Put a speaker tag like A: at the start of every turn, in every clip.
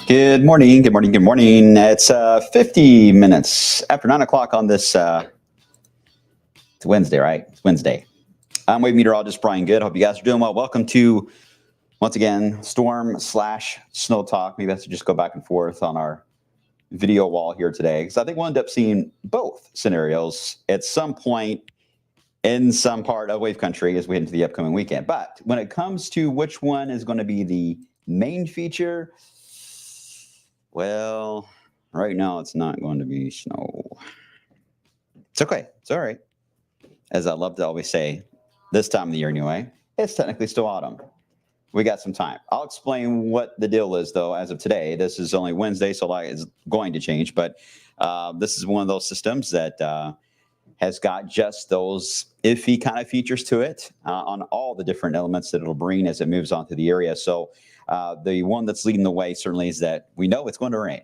A: Good morning, good morning, good morning. It's 50 minutes after 9 o'clock on this, it's Wednesday, right? It's Wednesday. I'm wave meteorologist Brian Good. Hope you guys are doing well. Welcome to, once again, storm/snow talk. Maybe I have to just go back and forth on our video wall here today, because I think we'll end up seeing both scenarios at some point in some part of wave country as we head into the upcoming weekend. But when it comes to which one is going to be the main feature, well, right now it's not going to be snow. It's okay. It's all right. As I love to always say, this time of the year anyway, it's technically still autumn. We got some time. I'll explain what the deal is, though, as of today. This is only Wednesday, so a lot is going to change. But this is one of those systems that has got just those iffy kind of features to it on all the different elements that it'll bring as it moves onto the area. So the one that's leading the way certainly is that we know it's going to rain.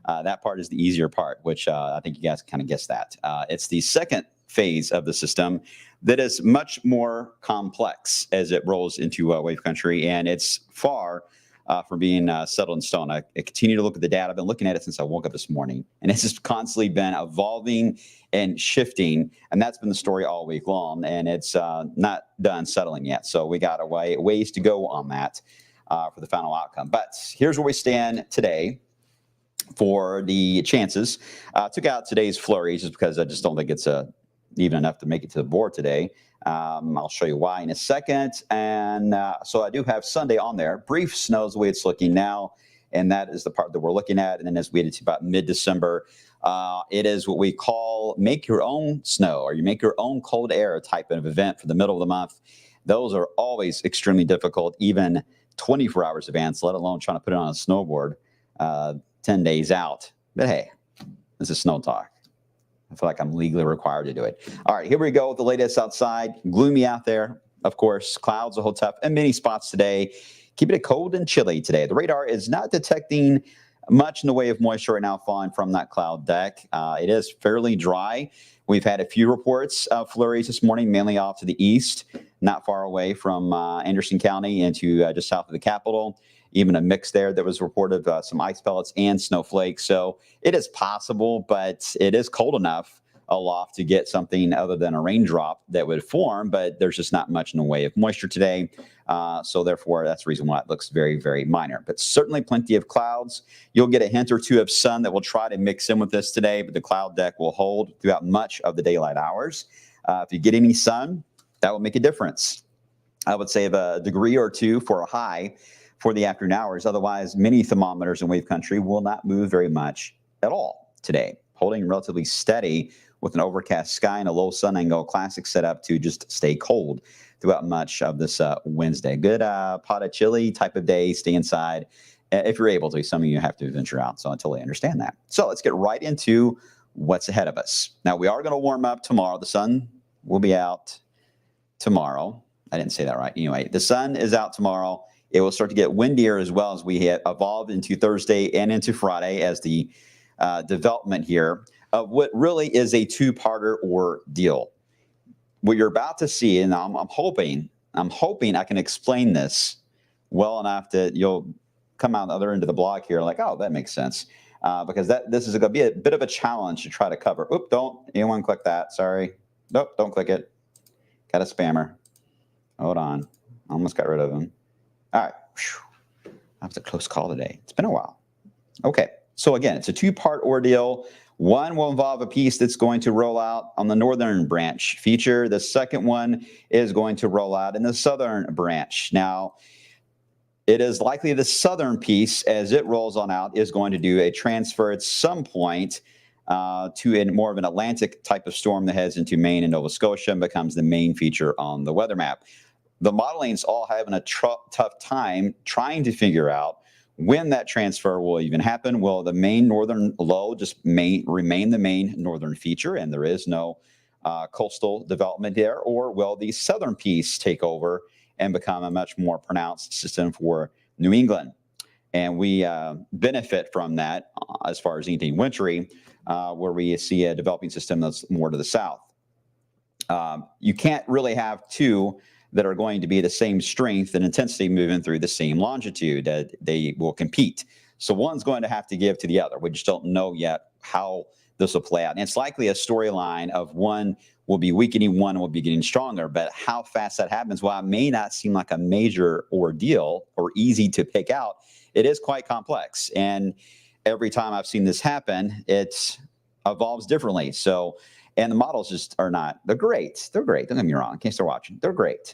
A: That part is the easier part, which I think you guys kind of guessed that. It's the second phase of the system that is much more complex as it rolls into wave country, and it's far from being settled in stone. I continue to look at the data. I've been looking at it since I woke up this morning, and it's just constantly been evolving and shifting, and that's been the story all week long, and it's not done settling yet. So we got a ways to go on that for the final outcome. But here's where we stand today for the chances. Took out today's flurry just because I just don't think it's even enough to make it to the board today. I'll show you why in a second. And so I do have Sunday on there. Brief snow is the way it's looking now, and that is the part that we're looking at. And then as we get to about mid-December, it is what we call make your own snow, or you make your own cold air type of event for the middle of the month. Those are always extremely difficult, even 24 hours advance, let alone trying to put it on a snowboard 10 days out. But hey, this is Snow Talk. I feel like I'm legally required to do it. All right, here we go with the latest outside. Gloomy out there, of course. Clouds will hold tough in many spots today. Keeping it cold and chilly today. The radar is not detecting much in the way of moisture right now falling from that cloud deck. It is fairly dry. We've had a few reports of flurries this morning, mainly off to the east, not far away from Anderson County into just south of the capital. Even a mix there that was reported of some ice pellets and snowflakes. So it is possible, but it is cold enough aloft to get something other than a raindrop that would form, but there's just not much in the way of moisture today. So therefore, that's the reason why it looks very, very minor. But certainly plenty of clouds. You'll get a hint or two of sun that will try to mix in with this today, but the cloud deck will hold throughout much of the daylight hours. If you get any sun, that will make a difference. I would say of a degree or two for a high for the afternoon hours. Otherwise, many thermometers in wave country will not move very much at all today, holding relatively steady with an overcast sky and a low sun angle, classic setup to just stay cold throughout much of this Wednesday. Good pot of chili type of day, stay inside if you're able to. Some of you have to venture out, so I totally understand that. So let's get right into what's ahead of us. Now, we are going to warm up tomorrow. The sun will be out tomorrow. I didn't say that right. Anyway, the sun is out tomorrow. It will start to get windier as well as we evolve into Thursday and into Friday as the development here of what really is a two-parter ordeal. What you're about to see, and I'm hoping I can explain this well enough that you'll come out the other end of the block here like, oh, that makes sense. Because this is going to be a bit of a challenge to try to cover. Oop, don't anyone click that. Sorry. Nope, don't click it. Got a spammer. Hold on. Almost got rid of him. All right. Whew. That was a close call today. It's been a while. Okay. So again, it's a two-part ordeal. One will involve a piece that's going to roll out on the northern branch feature. The second one is going to roll out in the southern branch. Now, it is likely the southern piece, as it rolls on out, is going to do a transfer at some point to more of an Atlantic type of storm that heads into Maine and Nova Scotia and becomes the main feature on the weather map. The modeling's all having a tough time trying to figure out when that transfer will even happen. Will the main northern low just remain the main northern feature and there is no coastal development there? Or will the southern piece take over and become a much more pronounced system for New England? And we benefit from that as far as anything wintry, where we see a developing system that's more to the south. You can't really have two that are going to be the same strength and intensity moving through the same longitude. They will compete. So one's going to have to give to the other. We just don't know yet how this will play out. And it's likely a storyline of one will be weakening, one will be getting stronger. But how fast that happens, while it may not seem like a major ordeal or easy to pick out, it is quite complex. And every time I've seen this happen, it evolves differently. So, and the models just are not, they're great. They're great. Don't get me wrong. In case they're watching, they're great,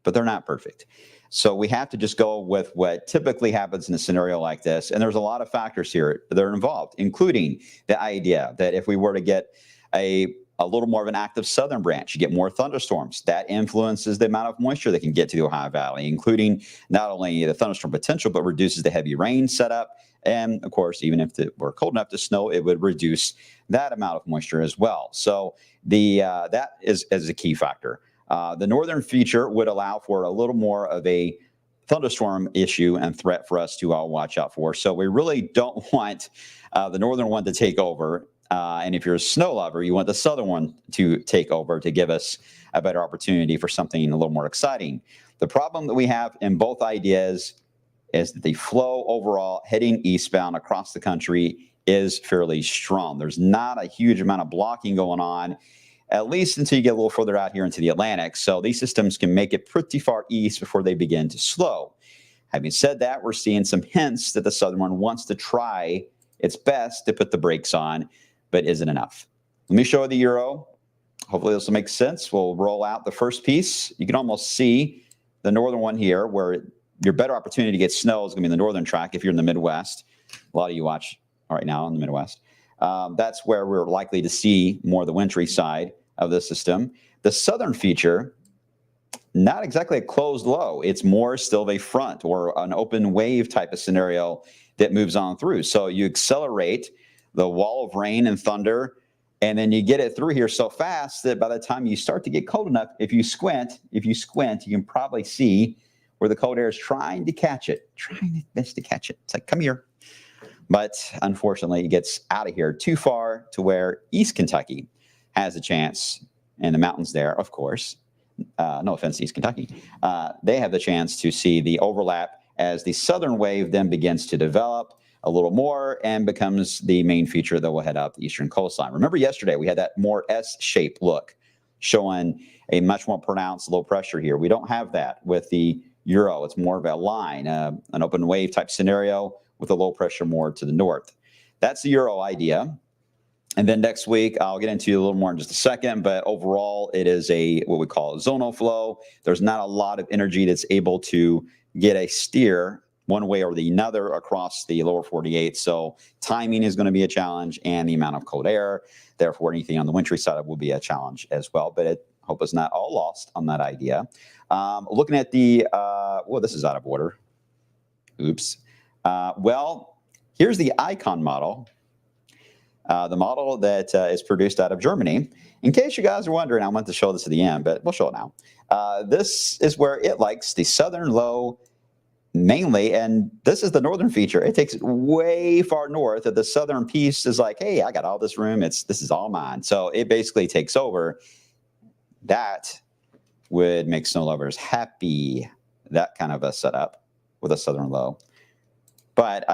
A: but they're not perfect. So we have to just go with what typically happens in a scenario like this. And there's a lot of factors here that are involved, including the idea that if we were to get a little more of an active southern branch, you get more thunderstorms. That influences the amount of moisture that can get to the Ohio Valley, including not only the thunderstorm potential, but reduces the heavy rain setup. And of course, even if it were cold enough to snow, it would reduce that amount of moisture as well. So that is a key factor. The northern feature would allow for a little more of a thunderstorm issue and threat for us to all watch out for. So we really don't want the northern one to take over. And if you're a snow lover, you want the southern one to take over to give us a better opportunity for something a little more exciting. The problem that we have in both ideas is that the flow overall heading eastbound across the country is fairly strong. There's not a huge amount of blocking going on, at least until you get a little further out here into the Atlantic. So these systems can make it pretty far east before they begin to slow. Having said that, we're seeing some hints that the southern one wants to try its best to put the brakes on, but isn't enough. Let me show you the Euro. Hopefully this will make sense. We'll roll out the first piece. You can almost see the northern one here, where your better opportunity to get snow is going to be in the northern track if you're in the Midwest. A lot of you watch right now in the Midwest. That's where we're likely to see more of the wintry side of the system. The southern feature, not exactly a closed low. It's more still of a front or an open wave type of scenario that moves on through. So you accelerate the wall of rain and thunder, and then you get it through here so fast that by the time you start to get cold enough, if you squint, you can probably see where the cold air is trying to catch it, trying its best to catch it. It's like, come here. But unfortunately, it gets out of here too far to where East Kentucky has a chance, and the mountains there, of course. No offense to East Kentucky. They have the chance to see the overlap as the southern wave then begins to develop a little more and becomes the main feature that will head up the eastern coastline. Remember yesterday, we had that more S-shaped look showing a much more pronounced low pressure here. We don't have that with the Euro. It's more of a line, an open wave type scenario with a low pressure more to the north. That's the Euro idea. And then next week, I'll get into a little more in just a second, but overall, it is what we call a zonal flow. There's not a lot of energy that's able to get a steer one way or the other across the lower 48. So timing is going to be a challenge, and the amount of cold air. Therefore, anything on the wintry side will be a challenge as well. But I hope it's not all lost on that idea. Looking at the, well, this is out of order. Oops. Well, here's the icon model. The model that is produced out of Germany. In case you guys are wondering, I meant to show this at the end, but we'll show it now. This is where it likes the southern low mainly, and this is the northern feature. It takes it way far north. The southern piece is like, hey, I got all this room. This is all mine. So it basically takes over. That would make snow lovers happy, that kind of a setup with a southern low. But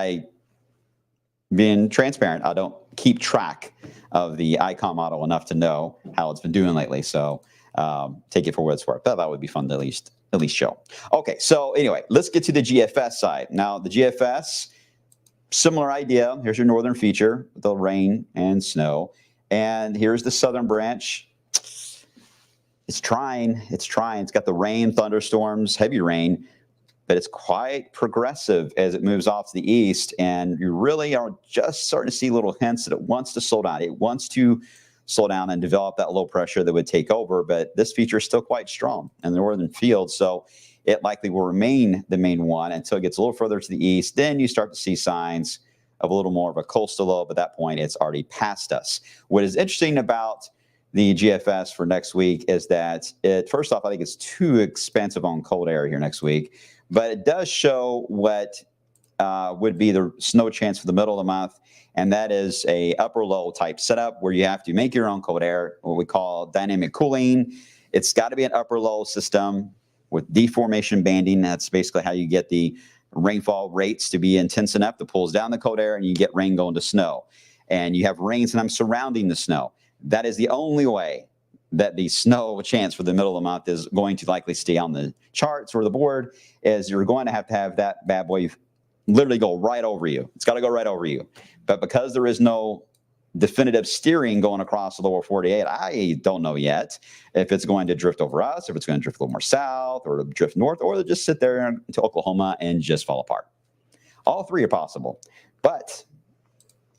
A: being transparent, I don't keep track of the icon model enough to know how it's been doing lately. So take it for what it's worth. But that would be fun to at least show. Okay, so anyway, let's get to the GFS side. Now, the GFS, similar idea. Here's your northern feature with the rain and snow. And here's the southern branch. It's trying. It's got the rain, thunderstorms, heavy rain, but it's quite progressive as it moves off to the east. And you really are just starting to see little hints that it wants to slow down. It wants to slow down and develop that low pressure that would take over. But this feature is still quite strong in the northern field. So it likely will remain the main one until it gets a little further to the east. Then you start to see signs of a little more of a coastal low. But at that point, it's already past us. What is interesting about the GFS for next week is that first off, I think it's too expensive on cold air here next week. But it does show what would be the snow chance for the middle of the month. And that is a upper low type setup where you have to make your own cold air, what we call dynamic cooling. It's got to be an upper low system with deformation banding. That's basically how you get the rainfall rates to be intense enough that pulls down the cold air and you get rain going to snow. And you have rain sometimes surrounding the snow. That is the only way that the snow chance for the middle of the month is going to likely stay on the charts or the board, is you're going to have that bad boy literally go right over you. It's got to go right over you. But because there is no definitive steering going across the lower 48, I don't know yet if it's going to drift over us, if it's going to drift a little more south or drift north, or to just sit there into Oklahoma and just fall apart. All three are possible, but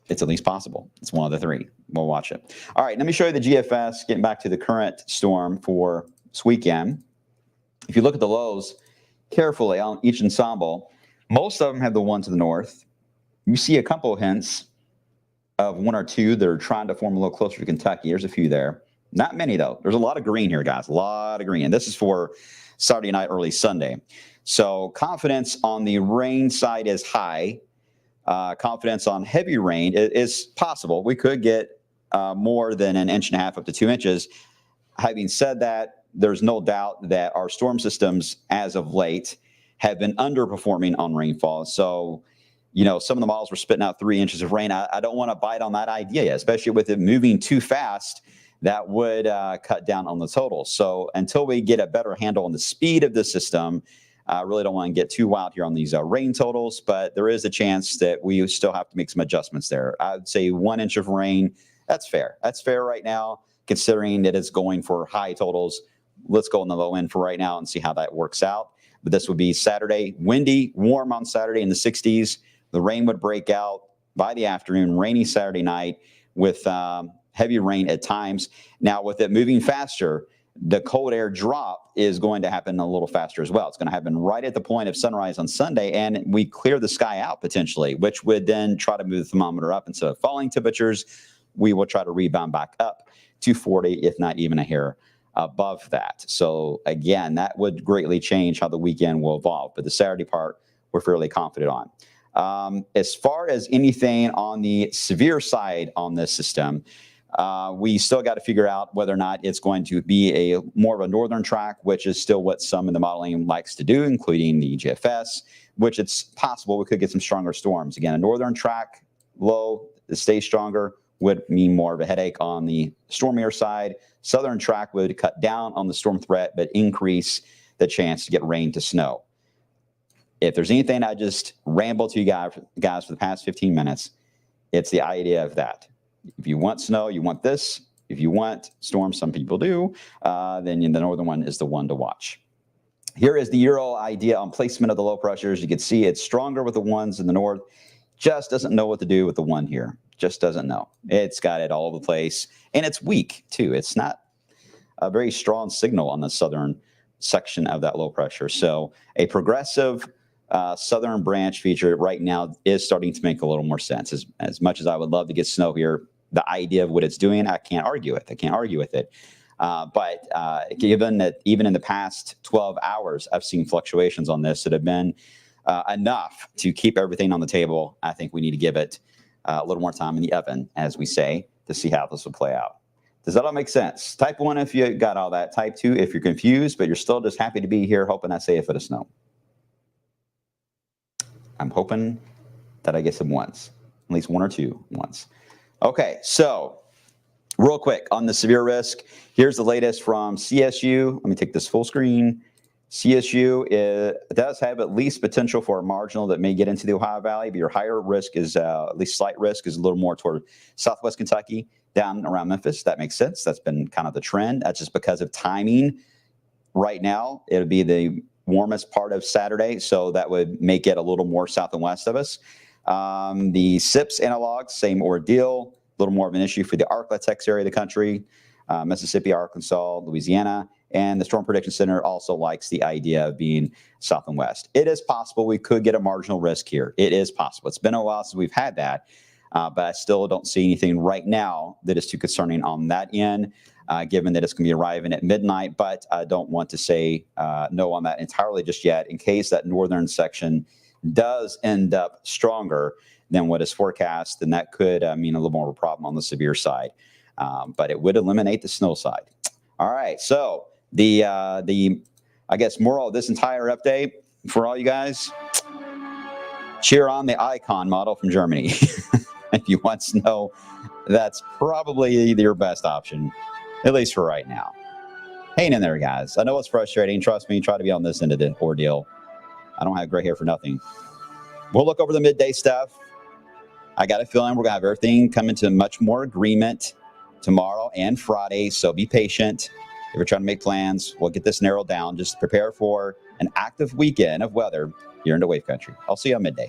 A: it's at least possible. It's one of the three. We'll watch it. All right, let me show you the GFS, getting back to the current storm for this weekend. If you look at the lows carefully on each ensemble, most of them have the one to the north. You see a couple of hints of one or two that are trying to form a little closer to Kentucky. There's a few there. Not many, though. There's a lot of green here, guys. A lot of green. And this is for Saturday night, early Sunday. So confidence on the rain side is high. Confidence on heavy rain is possible. We could get more than 1.5 inches up to 2 inches. Having said that, there's no doubt that our storm systems as of late have been underperforming on rainfall. So, some of the models were spitting out 3 inches of rain. I don't want to bite on that idea yet, especially with it moving too fast. That would cut down on the total. So until we get a better handle on the speed of the system, I really don't want to get too wild here on these rain totals, but there is a chance that we still have to make some adjustments there. I would say 1 inch of rain, that's fair. That's fair right now, considering that it's going for high totals. Let's go on the low end for right now and see how that works out. But this would be Saturday, windy, warm on Saturday in the 60s. The rain would break out by the afternoon, rainy Saturday night with heavy rain at times. Now, with it moving faster, the cold air drop is going to happen a little faster as well. It's going to happen right at the point of sunrise on Sunday, and we clear the sky out potentially, which would then try to move the thermometer up. Instead of falling temperatures, we will try to rebound back up to 40, if not even a hair above that. So again, that would greatly change how the weekend will evolve. But the Saturday part, we're fairly confident on. As far as anything on the severe side on this system, we still got to figure out whether or not it's going to be a more of a northern track, which is still what some in the modeling likes to do, including the GFS, which it's possible we could get some stronger storms. Again, a northern track low that stays stronger would mean more of a headache on the stormier side. Southern track would cut down on the storm threat, but increase the chance to get rain to snow. If there's anything I just rambled to you guys for the past 15 minutes, it's the idea of that. If you want snow, you want this. If you want storms, some people do, then the northern one is the one to watch. Here is the Euro idea on placement of the low pressures. You can see it's stronger with the ones in the north. Just doesn't know what to do with the one here. Just doesn't know. It's got it all over the place. And it's weak, too. It's not a very strong signal on the southern section of that low pressure. So a progressive southern branch feature right now is starting to make a little more sense. As much as I would love to get snow here, the idea of what it's doing, I can't argue with. I can't argue with it. But given that even in the past 12 hours, I've seen fluctuations on this that have been enough to keep everything on the table, I think we need to give it a little more time in the oven, as we say, to see how this will play out. Does that all make sense? Type 1 if you got all that. Type 2 if you're confused, but you're still just happy to be here, hoping I say a foot of snow. I'm hoping that I get some ones, at least one or two ones. Okay, so real quick on the severe risk, here's the latest from CSU. Let me take this full screen. CSU does have at least potential for a marginal that may get into the Ohio Valley, but your higher risk is, at least slight risk, is a little more toward southwest Kentucky, down around Memphis. That makes sense. That's been kind of the trend. That's just because of timing. Right now, it'll be the warmest part of Saturday, so that would make it a little more south and west of us. The SIPS analogs, same ordeal, a little more of an issue for the Arklatex area of the country, Mississippi, Arkansas, Louisiana, and the Storm Prediction Center also likes the idea of being south and west. It is possible we could get a marginal risk here. It is possible. It's been a while since we've had that, but I still don't see anything right now that is too concerning on that end, given that it's going to be arriving at midnight. But I don't want to say no on that entirely just yet, in case that northern section does end up stronger than what is forecast, then that could mean a little more of a problem on the severe side. But it would eliminate the snow side. All right, so the I guess moral of this entire update for all you guys: cheer on the Icon model from Germany. If you want snow, that's probably your best option, at least for right now. Hang in there, guys. I know it's frustrating. Trust me, try to be on this end of the ordeal. I don't have gray hair for nothing. We'll look over the midday stuff. I got a feeling we're going to have everything come into much more agreement tomorrow and Friday, so be patient. If you're trying to make plans, we'll get this narrowed down. Just prepare for an active weekend of weather here into Wave Country. I'll see you on midday.